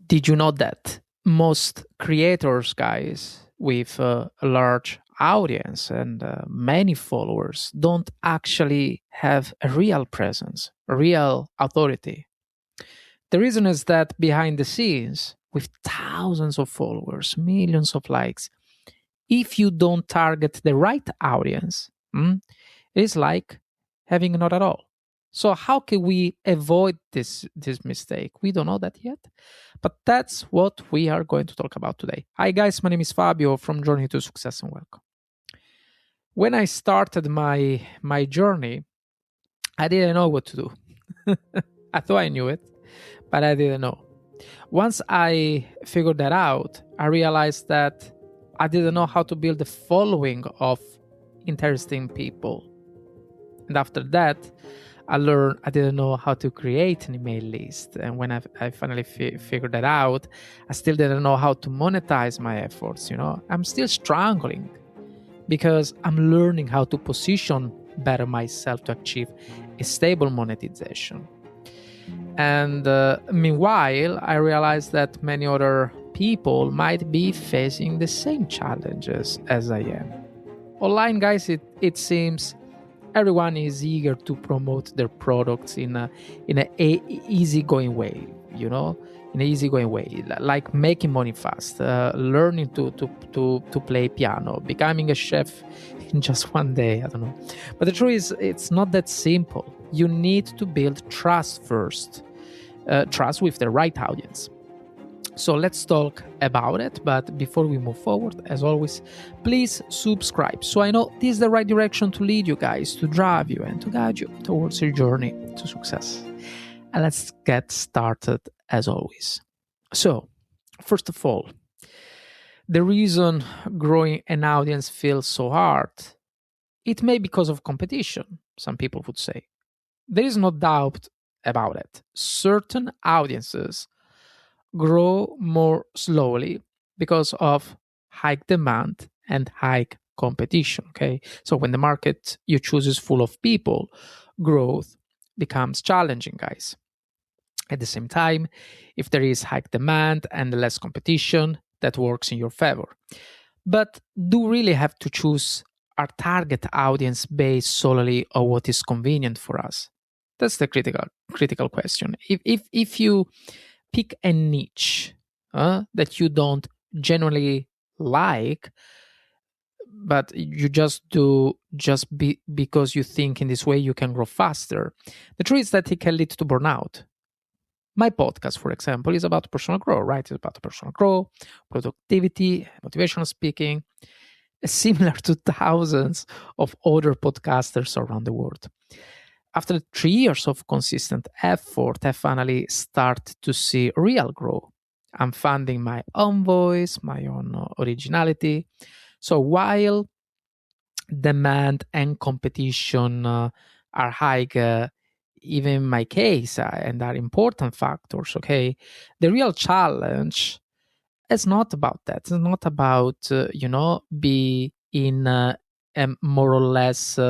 Did you know that most creators, guys, with a large audience and many followers don't actually have a real presence, a real authority? The reason is that behind the scenes, with thousands of followers, millions of likes, if you don't target the right audience, it is like having not at all. So how can we avoid this mistake? We don't know that yet, but that's what we are going to talk about today. Hi guys, my name is Fabio from Journey to Success and welcome. When I started my journey, I didn't know what to do. I thought I knew it, but I didn't know. Once I figured that out, I realized that I didn't know how to build a following of interesting people. And after that, I learned I didn't know how to create an email list. And when I finally figured that out, I still didn't know how to monetize my efforts. I'm still struggling because I'm learning how to position better myself to achieve a stable monetization. And meanwhile, I realized that many other people might be facing the same challenges as I am. Online, guys, it seems everyone is eager to promote their products in a easygoing way, in an easygoing way, like making money fast, learning to play piano, becoming a chef in just one day. I don't know, but the truth is, it's not that simple. You need to build trust first, trust with the right audience. So let's talk about it. But before we move forward, as always, please subscribe so I know this is the right direction to lead you guys, to drive you and to guide you towards your journey to success. And let's get started as always. So, first of all, the reason growing an audience feels so hard, it may be because of competition, some people would say. There is no doubt about it. Certain audiences grow more slowly because of high demand and high competition. Okay, so when the market you choose is full of people, growth becomes challenging, guys. At the same time, if there is high demand and less competition, that works in your favor. But do really have to choose our target audience based solely on what is convenient for us? That's the critical question. If you pick a niche that you don't generally like, but you just do because you think in this way you can grow faster, the truth is that it can lead to burnout. My podcast, for example, is about personal growth, right? It's about personal growth, productivity, motivational speaking, similar to thousands of other podcasters around the world. After 3 years of consistent effort, I finally start to see real growth. I'm finding my own voice, my own originality. So while demand and competition are high, even in my case, and are important factors, okay, the real challenge is not about that. It's not about, be in a more or less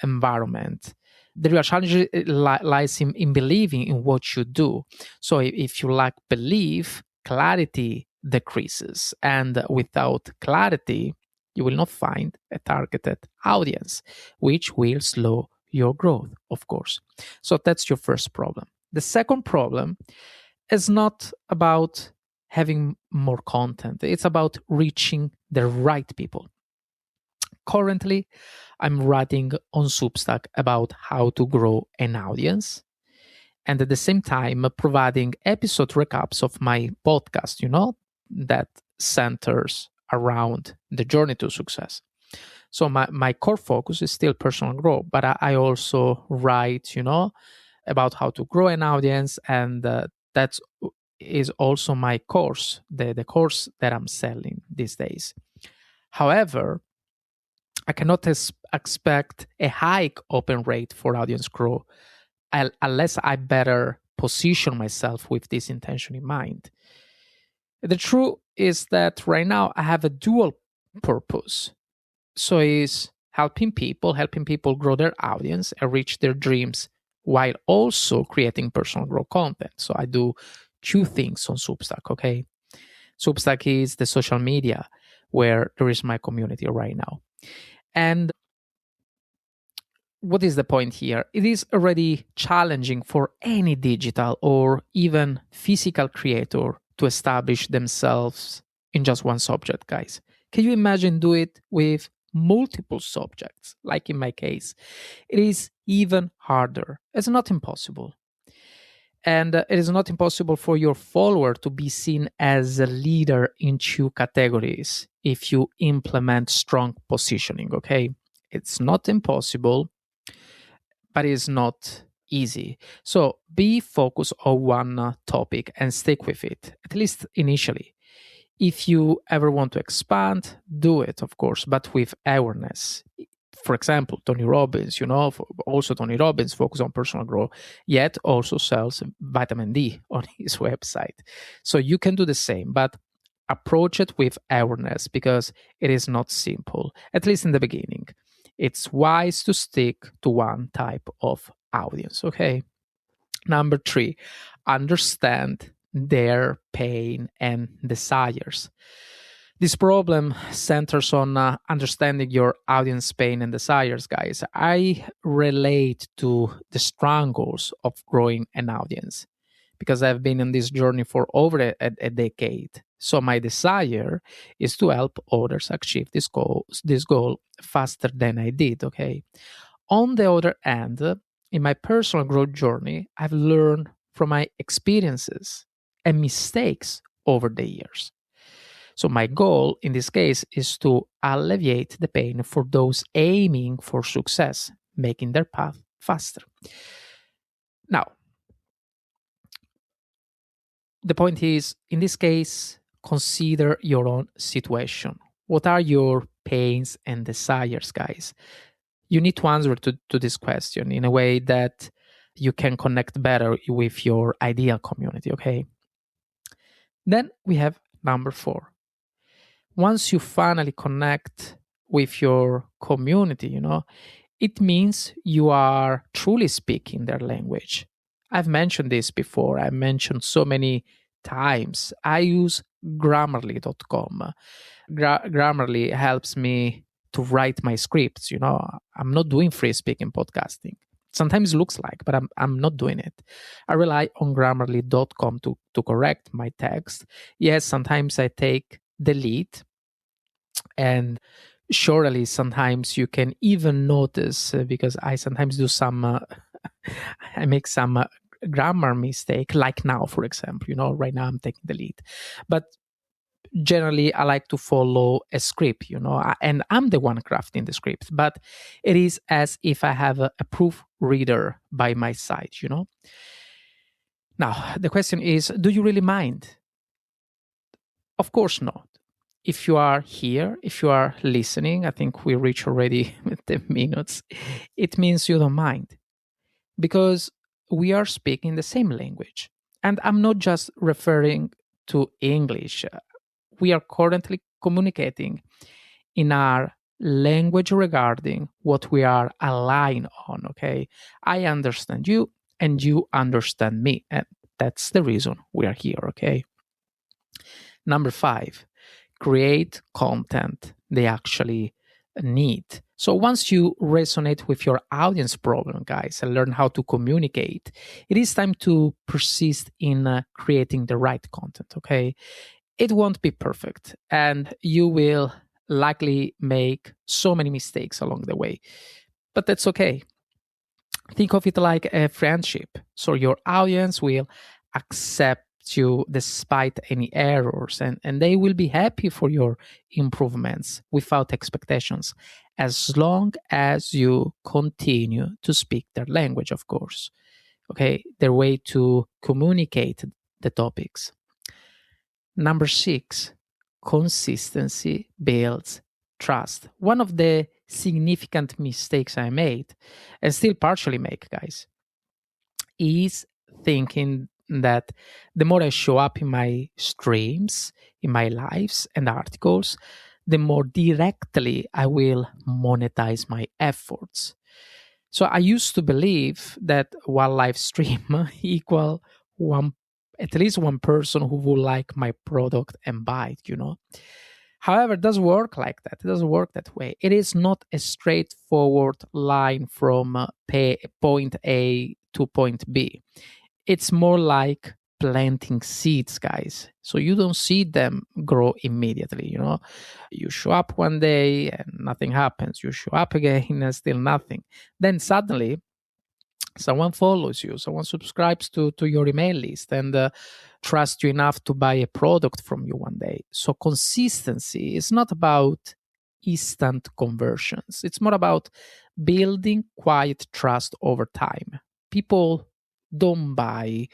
environment. The real challenge lies in believing in what you do. So if you lack belief, clarity decreases. And without clarity, you will not find a targeted audience, which will slow your growth, of course. So that's your first problem. The second problem is not about having more content. It's about reaching the right people. Currently, I'm writing on Substack about how to grow an audience, and at the same time providing episode recaps of my podcast, that centers around the journey to success. So my core focus is still personal growth, but I also write, about how to grow an audience, and that is also my course, the course that I'm selling these days. However, I cannot expect a high open rate for audience growth unless I better position myself with this intention in mind. The truth is that right now I have a dual purpose. So it's helping people grow their audience and reach their dreams while also creating personal growth content. So I do two things on Substack, okay? Substack is the social media where there is my community right now. And what is the point here? It is already challenging for any digital or even physical creator to establish themselves in just one subject, guys. Can you imagine do it with multiple subjects, like in my case? It is even harder. It's not impossible. And it is not impossible for your follower to be seen as a leader in two categories if you implement strong positioning, okay? It's not impossible, but it's not easy. So be focused on one topic and stick with it, at least initially. If you ever want to expand, do it, of course, but with awareness. For example, Tony Robbins, also Tony Robbins focus on personal growth, yet also sells vitamin D on his website. So you can do the same, but approach it with awareness because it is not simple, at least in the beginning. It's wise to stick to one type of audience, okay? Number 3, understand their pain and desires. This problem centers on understanding your audience pain and desires, guys. I relate to the struggles of growing an audience because I've been in this journey for over a decade. So my desire is to help others achieve this goal faster than I did, okay? On the other hand, in my personal growth journey, I've learned from my experiences and mistakes over the years. So my goal in this case is to alleviate the pain for those aiming for success, making their path faster. Now, the point is, in this case, consider your own situation. What are your pains and desires, guys? You need to answer to this question in a way that you can connect better with your ideal community, okay? Then we have number 4. Once you finally connect with your community, it means you are truly speaking their language. I've mentioned this before. I mentioned so many times. I use grammarly.com. Grammarly helps me to write my scripts. I'm not doing free speaking podcasting. Sometimes it looks like, but I'm not doing it. I rely on grammarly.com to correct my text. Yes, sometimes I take the lead, and surely sometimes you can even notice because I sometimes do some I make some grammar mistake, like now, for example. Right now I'm taking the lead, but generally I like to follow a script, and I'm the one crafting the script, but it is as if I have a proofreader by my side. Now the question is, do you really mind? Of course not. If you are here, if you are listening, I think we reach already 10 minutes, it means you don't mind because we are speaking the same language. And I'm not just referring to English. We are currently communicating in our language regarding what we are aligned on, okay? I understand you and you understand me. And that's the reason we are here, okay? Number 5, create content they actually need. So once you resonate with your audience problem, guys, and learn how to communicate, it is time to persist in creating the right content, okay? It won't be perfect, and you will likely make so many mistakes along the way, but that's okay. Think of it like a friendship. So your audience will accept you despite any errors, and they will be happy for your improvements without expectations, as long as you continue to speak their language, of course. Okay, their way to communicate the topics. Number 6, consistency builds trust. One of the significant mistakes I made, and still partially make, guys, is thinking that the more I show up in my streams, in my lives and articles, the more directly I will monetize my efforts. So I used to believe that one live stream equal one at least one person who will like my product and buy it. However, it doesn't work like that. It doesn't work that way. It is not a straightforward line from point A to point B. It's more like planting seeds, guys. So you don't see them grow immediately. You show up one day and nothing happens. You show up again and still nothing. Then suddenly someone follows you, someone subscribes to your email list and trusts you enough to buy a product from you one day. So consistency is not about instant conversions. It's more about building quiet trust over time. People don't buy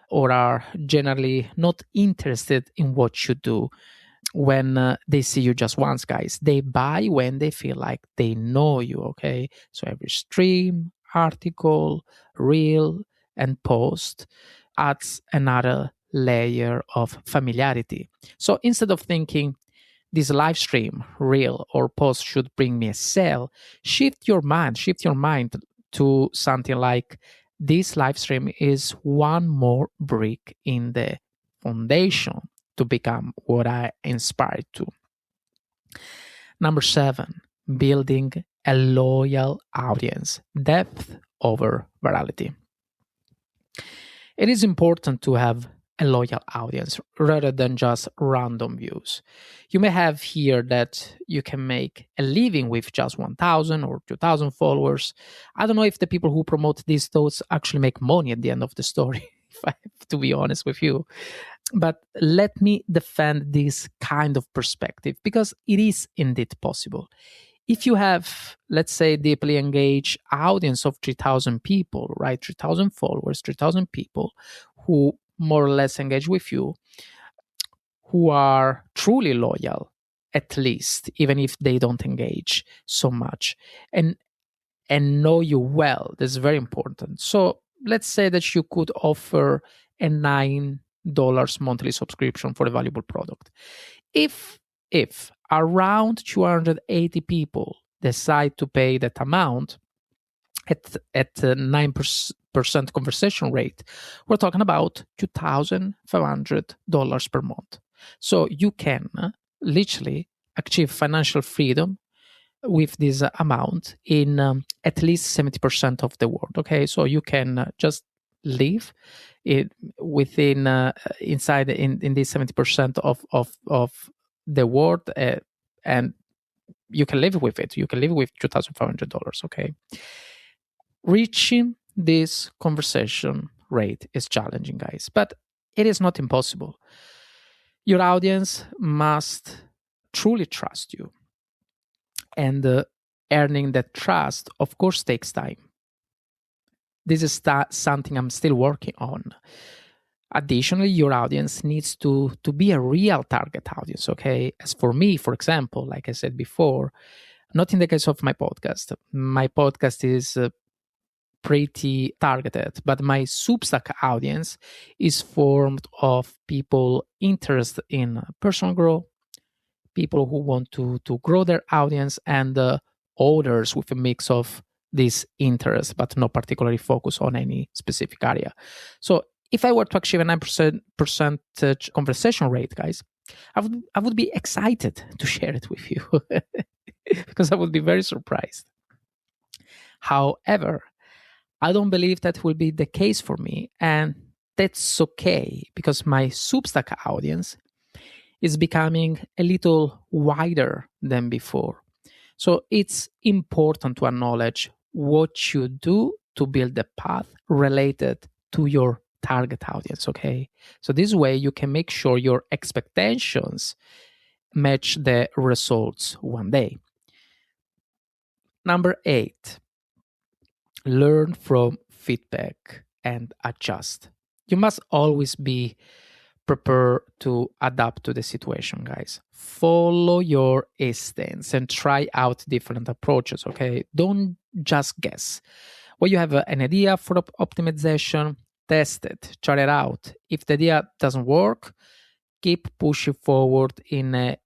or are generally not interested in what you do when they see you just once, guys. They buy when they feel like they know you, okay? So every stream, article, reel, and post adds another layer of familiarity. So instead of thinking this live stream, reel, or post should bring me a sale, shift your mind to something like this live stream is one more brick in the foundation to become what I inspired to. Number 7, building a loyal audience, depth over virality. It is important to have a loyal audience rather than just random views. You may have here that you can make a living with just 1,000 or 2,000 followers. I don't know if the people who promote these thoughts actually make money at the end of the story, if I have to be honest with you. But let me defend this kind of perspective because it is indeed possible. If you have, let's say, deeply engaged audience of 3,000 people, right? 3,000 followers, 3,000 people who more or less engage with you, who are truly loyal, at least, even if they don't engage so much, and know you well. That's very important. So let's say that you could offer a $9 monthly subscription for a valuable product. If around 280 people decide to pay that amount at a 9% conversation rate, we're talking about $2,500 per month. So you can literally achieve financial freedom with this amount in at least 70% of the world. Okay, so you can just live it within inside in this 70% of the world, and you can live with it. You can live with $2,500. Okay, reaching this conversation rate is challenging, guys, but it is not impossible. Your audience must truly trust you, and earning that trust, of course, takes time. This is something I'm still working on. Additionally, your audience needs to be a real target audience, okay? As for me, for example, like I said before, not in the case of my podcast. My podcast is pretty targeted, but my Substack audience is formed of people interested in personal growth, people who want to grow their audience, and others with a mix of this interest, but not particularly focus on any specific area. So if I were to achieve a 9% conversation rate, guys, I would be excited to share it with you because I would be very surprised. However, I don't believe that will be the case for me, and that's okay because my Substack audience is becoming a little wider than before. So it's important to acknowledge what you do to build a path related to your target audience, okay? So this way you can make sure your expectations match the results one day. Number 8, learn from feedback and adjust. You must always be prepared to adapt to the situation, guys. Follow your instincts and try out different approaches, okay? Don't just guess. When you have an idea for optimization, test it, try it out. If the idea doesn't work, keep pushing forward in a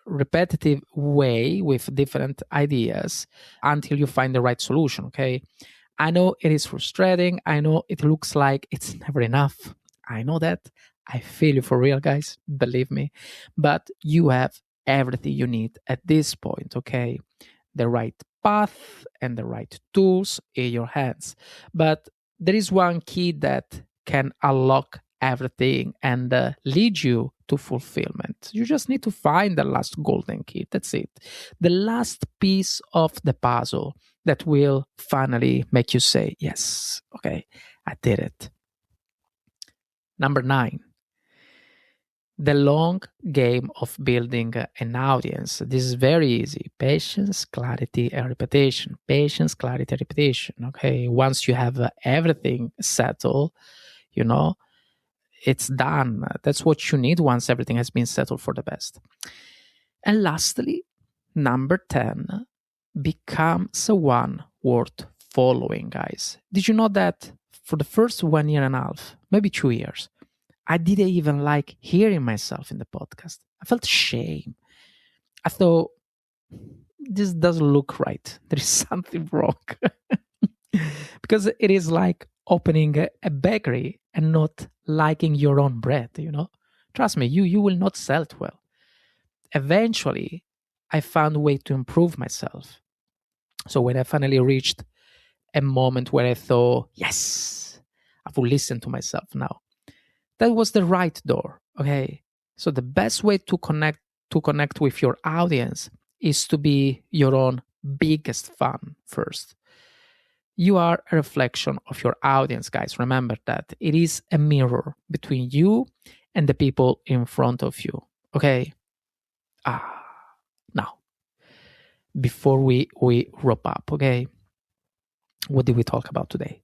repetitive way with different ideas until you find the right solution, okay? I know it is frustrating. I know it looks like it's never enough. I know that. I feel you for real, guys. Believe me. But you have everything you need at this point, okay? The right path and the right tools in your hands. But there is one key that can unlock everything and lead you to fulfillment. You just need to find the last golden key. That's it. The last piece of the puzzle that will finally make you say, yes, okay, I did it. Number 9, the long game of building an audience. This is very easy. Patience, clarity, and repetition. Patience, clarity, and repetition. Okay. Once you have everything settled, you know, it's done. That's what you need once everything has been settled for the best. And lastly, number 10, become someone worth following, guys. Did you know that for the first 1.5 years, maybe 2 years, I didn't even like hearing myself in the podcast. I felt shame. I thought, this doesn't look right. There is something wrong. Because it is like opening a bakery and not liking your own bread, you know? Trust me, you will not sell it well. Eventually, I found a way to improve myself. So when I finally reached a moment where I thought, yes, I will listen to myself now, that was the right door. Okay. So the best way to connect with your audience is to be your own biggest fan first. You are a reflection of your audience, guys. Remember that. It is a mirror between you and the people in front of you. Okay. Now, before we wrap up, okay, what did we talk about today?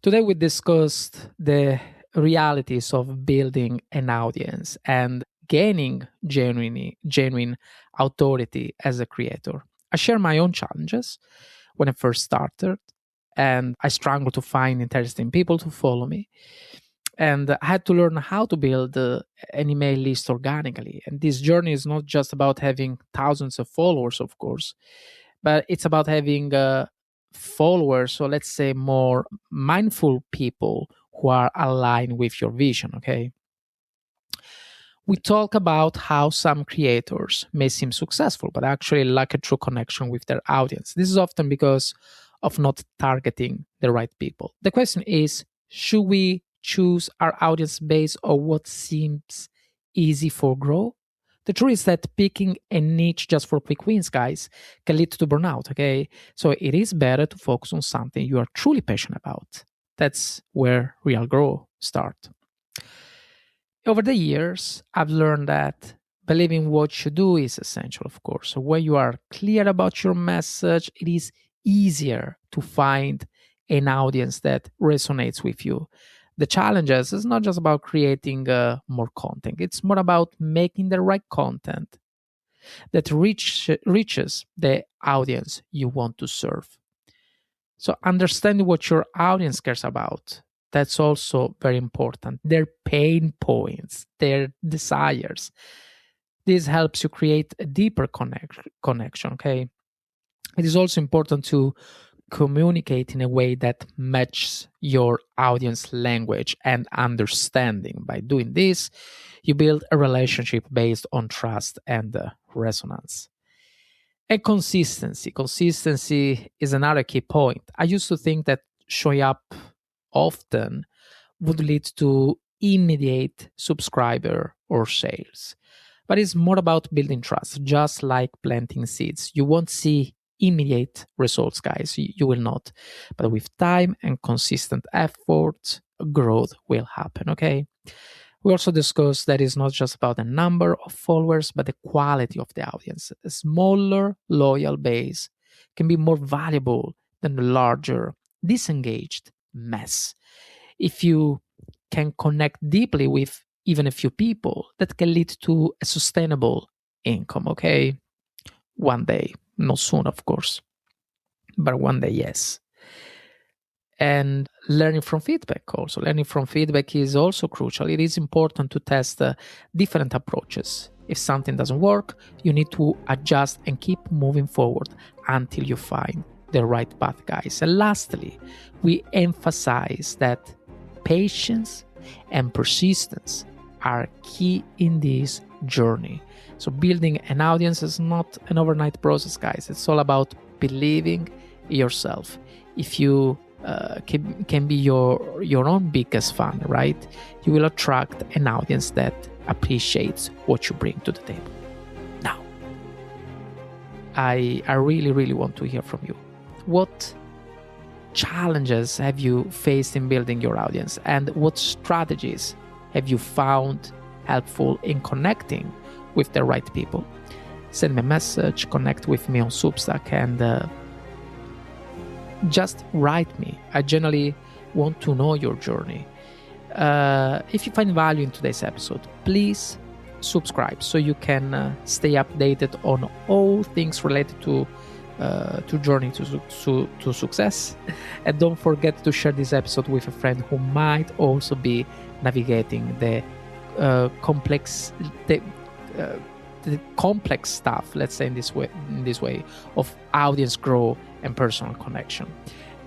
Today we discussed the realities of building an audience and gaining genuine authority as a creator. I share my own challenges when I first started, and I struggled to find interesting people to follow me. And I had to learn how to build an email list organically. And this journey is not just about having thousands of followers, of course, but it's about having followers, so let's say more mindful people who are aligned with your vision, okay? We talk about how some creators may seem successful, but actually lack a true connection with their audience. This is often because of not targeting the right people. The question is, should we choose our audience based on what seems easy for growth? The truth is that picking a niche just for quick wins, guys, can lead to burnout, okay? So it is better to focus on something you are truly passionate about. That's where real growth starts. Over the years, I've learned that believing what you do is essential, of course. So when you are clear about your message, it is easier to find an audience that resonates with you. The challenges is not just about creating more content. It's more about making the right content that reaches the audience you want to serve. So understanding what your audience cares about, that's also very important. Their pain points, their desires. This helps you create a deeper connection, okay? It is also important to communicate in a way that matches your audience language and understanding. By doing this, you build a relationship based on trust and resonance. And consistency. Consistency is another key point. I used to think that showing up often would lead to immediate subscriber or sales. But it's more about building trust, just like planting seeds. You won't see immediate results, guys. You will not. But with time and consistent effort, growth will happen, okay? We also discussed that it's not just about the number of followers, but the quality of the audience. A smaller, loyal base can be more valuable than a larger, disengaged mess. If you can connect deeply with even a few people, that can lead to a sustainable income, okay? One day. Not soon, of course, but one day, yes. And learning from feedback also. Learning from feedback is also crucial. It is important to test different approaches. If something doesn't work, you need to adjust and keep moving forward until you find the right path, guys. And lastly, we emphasize that patience and persistence are key in this journey. So building an audience is not an overnight process, guys. It's all about believing yourself. If you can be your own biggest fan, right? You will attract an audience that appreciates what you bring to the table. Now, I really, really want to hear from you. What challenges have you faced in building your audience, and what strategies have you found helpful in connecting with the right people? Send me a message, connect with me on Substack, and just write me. I generally want to know your journey. If you find value in today's episode, please subscribe so you can stay updated on all things related to journey to success. And don't forget to share this episode with a friend who might also be navigating the complex stuff, let's say in this way, of audience growth and personal connection.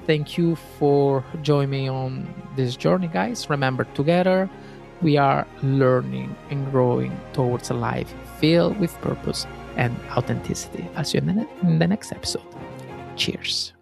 Thank you for joining me on this journey, guys. Remember, together we are learning and growing towards a life filled with purpose and authenticity. I'll see you in the next episode. Cheers.